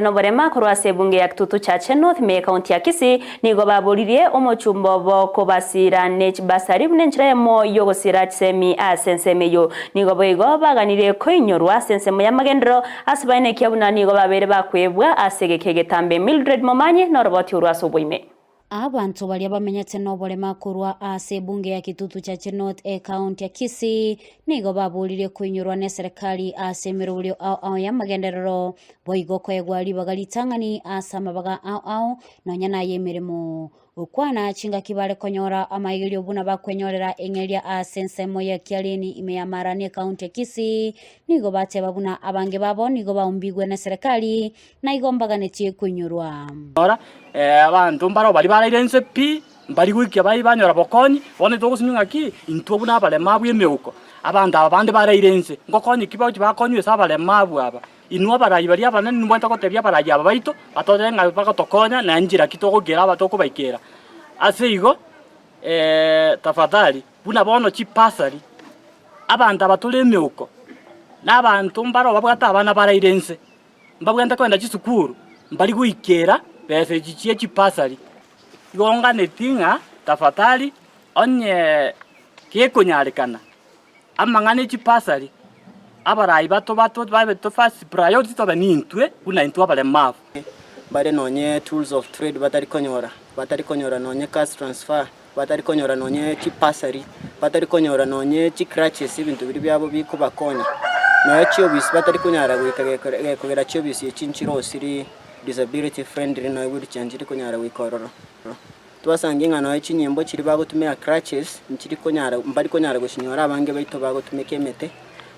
Noborema kurwase bunge ya Kitutu Chache North me county ya Kisii nigo baburirie omochumbo bo kobasira nech basari bunenchiremo yogosira semi asensemeyo nigo boigo baganire koinyorwa sensemo ya magendro asbaine kyabuna nigo babere bakwebwa asegekege tambe Mildred Momanye noroboti urwaso boime. Abantu bali bamenyete noborema kurwa ase bunge ya Kitutu Chache North county ya Kisii nigo babulire kuinyurwa ne serikali ase mirulio au ya magenderero boigo kwegwa libagalitangani asa mabaga au nonyana yemirimo ukwana chinga kibale konyora amaigilio buna bakwenyorera engelia asensemo ya kialini imeyamara ne county ya Kisii nigo bate babuna abange babo nigo baumbigwe na serikali na igombaganetiye kuinyurwa abantu mbaro bali barairense pi mbari gwiki bari banyora bokonyi bone togusinyunga ki intu buna bale mabu yemeuko abantu abandi barairense ngokonyi kibao kibakonywe sabale mabu aba inwa barayi bari abana nimwenta kotebya barayi aba baito batorenga bakotokonya na njira kitogogera abatoko baikera aseigo tafadhali buna bono chipasari abantu abatule meuko n'abantu mbaro babwata abana barairense mbabwenda kwenda chisukuru mbari gwikera pese chichie chipasari yonga netinga tafadhali onye kiekonyarekana amangane chipasari abarayi bato babe to fast priority to banintwe kuna intwa abale mafu bare nonye tools of trade batari konyora nonye cash transfer batari konyora nonye chipasari batari konyora nonye chicratches ibintu biri byabo biko bakonya no yachiyo bisi batari konyara gwikagera chiyo bisi chinchiro siri disability friendly no iburi chanjiri konyara wikororo twasanginga no chinyembo chiri bagotumira crutches nchiri konyara mbari konyara gushinyora abange baito bagotumike mete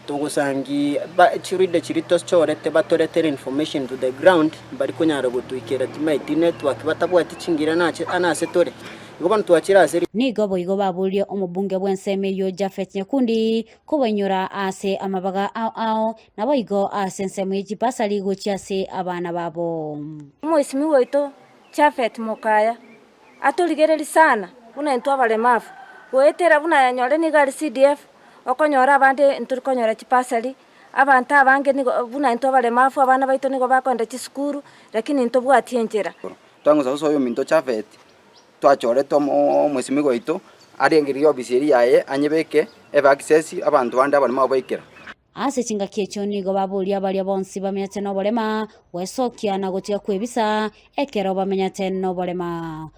togusangi chiride chiritos chorete batorete information to the ground mbari konyara gutuikera timaiti network batabwati chingira nache anasetore igobana twachira aseri nigo boigo babulie omubunge bwensemeyo Jafet Nyekundi kubanyura ase amabaga au na boigo asensemo y'ipasali guchiase abana babo Mwisimi weito Jafet Mokaya atoligereri sana una ntwa balemavu wetera buna yanyore ni gali CDF okonyora abande nturi konyora chipasali abantu abange ni buna ntwa balemavu abana baito nigo bakonda chisukuru lakini ntwa bwatienjera twanguza usoyo minto Jafet twachore tomo mwisimi goito arengerio biseri yaye anyebeke eva access abantu bandi abalema baikera ase chinga kiecho nigo babulia bali bonsi bamenyete no bolema wesokia na gotia kwebisa ekero bamenyete no bolema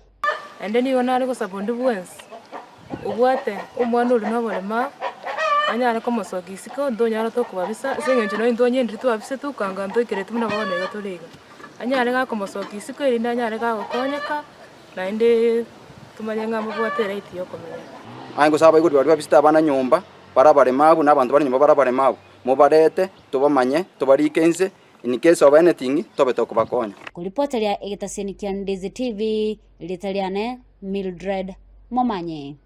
ende nigo nari go sabondi bwensi ubwate umwana uri no bolema anyara ko mosogi siko ndonyara to kubabisa sengenje no indonye ndi twabise tukanga ndokere tumuna babone gatoliga anyara ga ko mosogi siko iri ndanyara ga gukonyeka na inde tumanyenga mubwatera itiyo komenya aingo saba iguri bari babista abana nyumba barabare mabu n'abantu bari nyumba barabare mabu mubarete tubamanye tubarikenze in case of anything tobe tokubakonya kulipotelya egetaseni kya Ndezi TV litaliane Mildred Momanye.